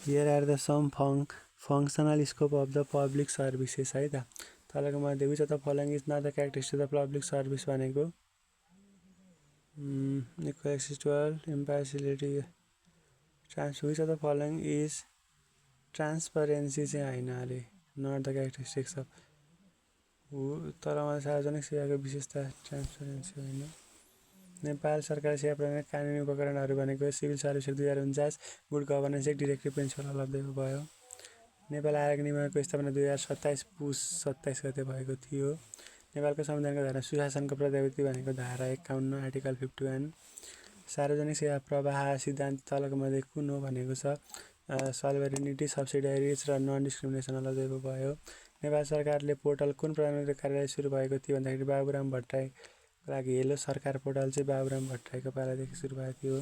Here are the some functional scope of the public services है त तलको मध्ये which of the following is not the characteristic of the public service भनेको equal access to all, impartiality, which of the following is transparency चाहिँ हैन अरे not the characteristics of तर सार्वजनिक सेवाको विशेषता ट्रान्सपरेन्सी होइन। नेपाल सरकार सेवा प्रदान कानुनी उपकरणहरू भनेको सिभिल सर्भिस 2049, गुड गभर्नेन्स एक डिरेक्टिभ प्रिन्सिपल उपलब्ध भयो। नेपाल आयोग निगमको स्थापना 2027 पुस 27 गते भएको थियो। नेपालको संविधानको धारा सुशासनको प्रजावृत्ति भनेको धारा 51 आर्टिकल 51। सार्वजनिक सेवा प्रवाह सिद्धान्त तलको मध्ये कुन हो भनेको छ सलिभरिटी, सब्सिडियरिज र नन डिस्क्रिमिनेसन उपलब्ध भयो। नेपाल सरकारले पोर्टल कुन प्रधानमन्त्री कार्यालय सुरु भएको थियो भन्दाखेरि बाबुराम भट्टराईको लागि हेलो सरकार पोर्टल चाहिँ बाबुराम भट्टराईको पालादेखि सुरु भएको थियो।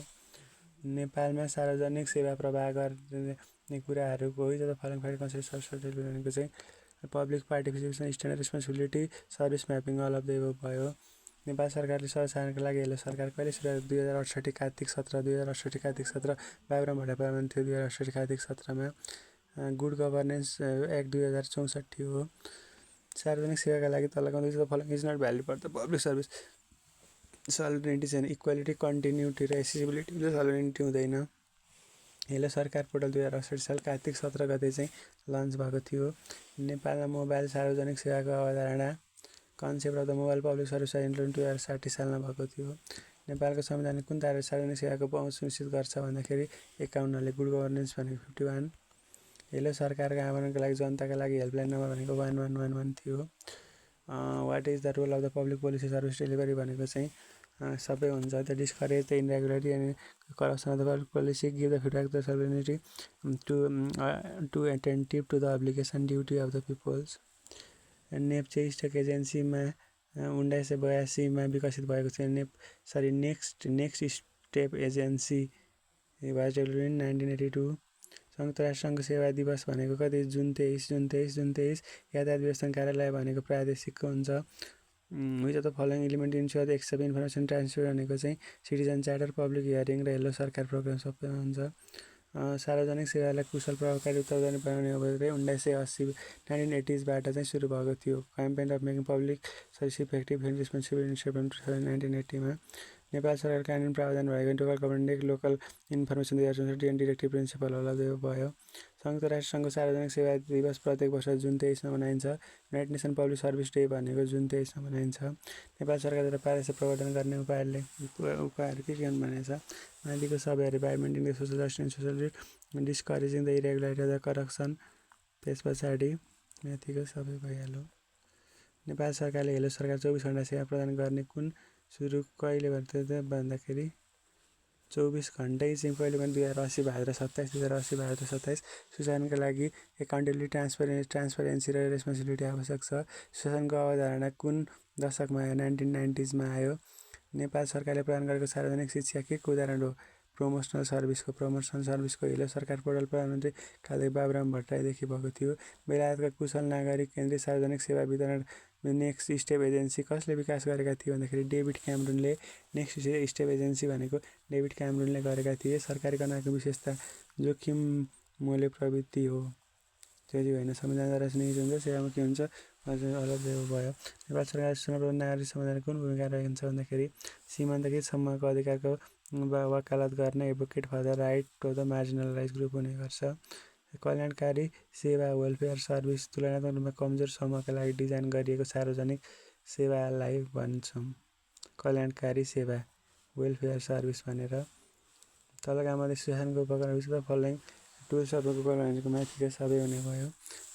नेपालमा सार्वजनिक सेवा प्रवाह गर्ने कुराहरूको जब फलोइङ फाइल कन्सेप्ट सब्सिडी भनेको चाहिँ public participation, standard responsibility, service mapping उपलब्ध भयो। नेपाल सरकारले सर्वसाधारणको लागि हेलो सरकार कहिले सुरु 2068 कार्तिक 17 2068 कार्तिक 17 बाबुराम भट्टराई प्रधानमन्त्री 2068 कार्तिक 17मा। गुड गभर्नेन्स एक्ट 2064 हो। सार्वजनिक सेवाका लागि तलको मध्ये following is not valid for the public service solidity चाहिँ इक्वालिटी, कन्टिन्युटी र एसेसिबिलिटी सलिडिटी हुँदैन। हेलो सरकार पोर्टल 2068 साल कार्तिक 17 गते चाहिँ लन्च भएको थियो। नेपालमा मोबाइल सार्वजनिक सेवाको अवधारणा concept of the mobile public service introduce 2060 सालमा भएको थियो। नेपालको संविधानले कुन धाराले सार्वजनिक सेवाको पहुँच सुनिश्चित गर्छ भन्दाखेरि 51ले गुड गभर्नेन्स भनेको 51। हेलो सरकारको आमरणको लागि जनताका लागि हेल्पलाइन नम्बर भनेको 1111 थियो। What is the role of the public policy service delivery भनेको चाहिँ सबै हुन्छ। The discourage the irregularity and corruption of the public policy, give the feedback the servility to attentive to the obligation duty of the peoples. नेप्चे स्टक एजेन्सीमा 1982मा विकसित भएको थियो। Next step agency was developed in 1982। संयुक्त राष्ट्रसङ्घको सेवा दिवस भनेको कति जुन 23 यातायात व्यवस्थापन कार्यालय भनेको प्रादेशिक हुन्छ। Which of the following element ensure except information transfer भनेको चाहिँ सिटिजन चार्टर, पब्लिक हियरिङ र हेलो सरकार प्रोग्राम सबै हुन्छ। सार्वजनिक सेवालाई कुशल प्रभावकारी उत्तरदायी बनाउने अवधि 1980बाट चाहिँ सुरु भएको थियो। Campaign of making public service effective and responsible in 1980मा। नेपाल सरकार कानुन प्रावधान भएको local government local information 2064 and directive principle उपलब्ध भयो। संयुक्त राष्ट्रसङ्घको सार्वजनिक सेवा दिवस प्रत्येक वर्ष जुन 23मा मनाइन्छ। United nation public service day भनेको जुन 23मा मनाइन्छ। नेपाल सरकारद्वारा पारदर्शी प्रवर्धन गर्ने उपायहरू के भनेको छ माथिको सबैहरू by maintaining the social justice and social discouraging the irregularity of the corruption. त्यस पछाडि माथिको सबै भइहाल्यो। नेपाल सरकारले हेलो सरकार 24 घण्टा सेवा प्रदान गर्ने कुन सुरु कहिले भन्दाखेरि 24 घण्टै चाहिँ कहिले पनि 2080 भाद्र 27 सुशासनका लागि एकाउन्टेबिलिटी, ट्रान्सपरेन्सी र रेस्पोन्सिबिलिटी आवश्यक छ। सुशासनको अवधारणा कुन दशकमा आयो 1990sमा आयो। नेपाल सरकारले प्रदान गरेको सार्वजनिक शिक्षा के को उदाहरण हो प्रमोसनल सर्भिसको हेलो सरकार पोर्टल प्रधानमन्त्री कालदेखि बाबुराम भट्टराईदेखि भएको थियो। बेलायतका कुशल नागरिक केन्द्रीय सार्वजनिक सेवा वितरण नेक्स्ट स्टेप एजेन्सी कसले विकास गरेका थिए भन्दाखेरि डेभिड क्यामरुनले। नेक्स्ट स्टेप एजेन्सी भनेको डेभिड क्यामरुनले गरेका थिए। सरकारी कर्णाको विशेषता जोखिम मूल्य प्रवृत्ति हो। त्यो होइन संविधानद्वारा सुनिश्चित हुन्छ सेवामा के हुन्छ अलग भयो। नेपाल सरकार सूचना नागरिक समुदायले कुन भूमिका रहेको छ भन्दाखेरि सीमान्तकृत समूहको अधिकारको वकालत गर्न advocate for the right to the marginalise group हुने गर्छ। कल्याणकारी सेवा वेलफेयर सर्भिस तुलनात्मक रूपमा कमजोर समूहका लागि डिजाइन गरिएको सार्वजनिक सेवालाई भन्छौँ कल्याणकारी सेवा वेलफेयर सर्भिस भनेर। तलका मध्ये सुशासनको उपकरण विश्व फलोइङ टुल्स अफ उपकरणहरूको माथिको सबै हुने भयो।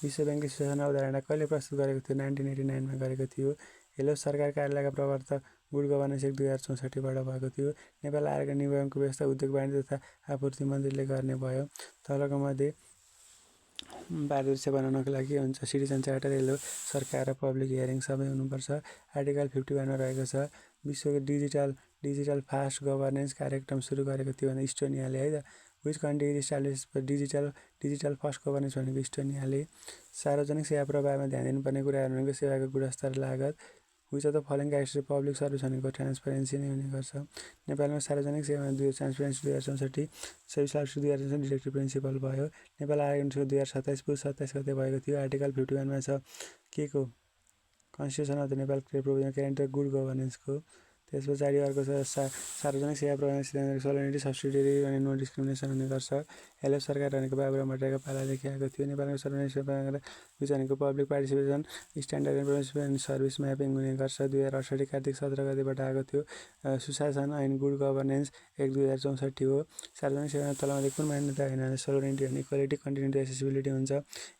विश्व ब्याङ्कले सुशासन अवधारणा कहिले प्रस्तुत गरेको थियो 1989मा गरेको थियो। हेलो सरकार कार्यालयका प्रवर्तक गुड गभर्नेन्स एक 2064बाट भएको थियो। नेपाल आयोग निगमको व्यवस्था उद्योग वाणिज्य तथा आपूर्ति मन्त्रीले गर्ने भयो। तलको मध्ये पारदर्शी बनाउनको लागि हुन्छ सिटिजन चार्टर, हेलो सरकार र पब्लिक हियरिङ सबै हुनुपर्छ। आर्टिकल 51मा रहेको छ। विश्वको डिजिटल फास्ट गभर्नेन्स कार्यक्रम सुरु गरेको थियो भने इस्टोनियाले है त। Which country is establish digital fast governance भनेको इस्टोनियाले। सार्वजनिक सेवा प्रवाहमा ध्यान दिनुपर्ने कुराहरू भनेको सेवाको गुणस्तर, लागत, which of the following characteristic public service भनेको ट्रान्सपेरेन्सी नै हुने गर्छ। नेपालमा सार्वजनिक सेवा transparency 2064, civil service 2064 directive principle भयो। नेपाल आयोग 2027 पुस 27 गते भएको थियो। आर्टिकल 51 मा छ के को constitution of the Nepal provision guarantee good गभर्नेन्सको। त्यस पछाडि अर्को छ सार्वजनिक सेवा प्रदान सिद्धान्त सोलिडिटी सब्सिडियरी अनि नो डिस्क्रिमिनेसन हुने गर्छ। एलएफ सरकार भनेको बाबुराम भट्टराईको पालादेखि आएको थियो। नेपालको सार्वजनिक सेवा प्रदान विच भनेको public participation standard and principle service mapping हुने गर्छ। 2068 कार्तिक 17 गतेबाट आएको थियो। सुशासन ऐन गुड गभर्नेन्स एक्ट 2064 हो। सार्वजनिक सेवा तलमाथि कुन मान्यता होइन सोलिडिटी अनि इक्वालिटी कन्टिन्युटी एसेसिबिलिटी हुन्छ।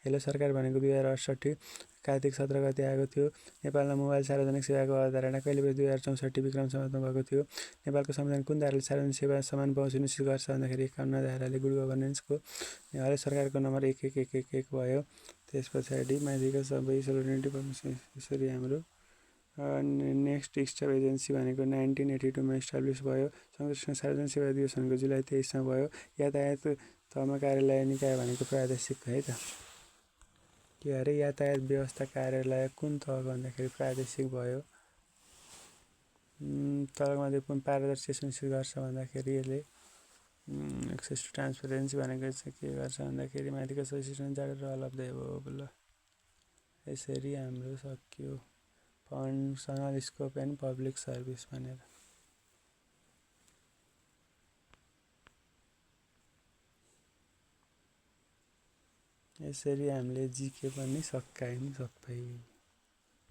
एलएफ सरकार भनेको 2068 कार्तिक 17 गते आएको थियो। नेपालमा मोबाइल सार्वजनिक सेवाको अवधारणा कहिले 2064 विक्रम सम्वतमा भएको थियो। नेपालको संविधान कुन धाराले सार्वजनिक सेवा समान पहुँच सुनिश्चित गर्छ भन्दाखेरि 51 धाराले गुड गभर्नेन्सको। हरेक सरकारको नम्बर 1111 भयो। त्यस पछाडि माथिको सबै सोलिडिटी यसरी हाम्रो नेक्स्ट स्टेप एजेन्सी भनेको 1982 मा इस्टाब्लिस भयो। संरक्षण सार्वजनिक सेवा दिवस भनेको जुलाई 23 मा भयो। यातायात तहमा कार्यालय निकाय भनेको प्रादेशिक है त के अरे यातायात व्यवस्था कार्यालय कुन तहको भन्दाखेरि प्रादेशिक भयो। तलमाथि कुन पारदर्शी सुनिश्चित गर्छ भन्दाखेरि यसले एक्सेस टु ट्रान्सपेरेन्सी भनेको चाहिँ के गर्छ भन्दाखेरि माथिको सजेसन जाडेर अलप भयो ल यसरी हाम्रो सक्यो functional scope and public service भनेर। यसरी हामीले जिके पनि सकायौँ सबै।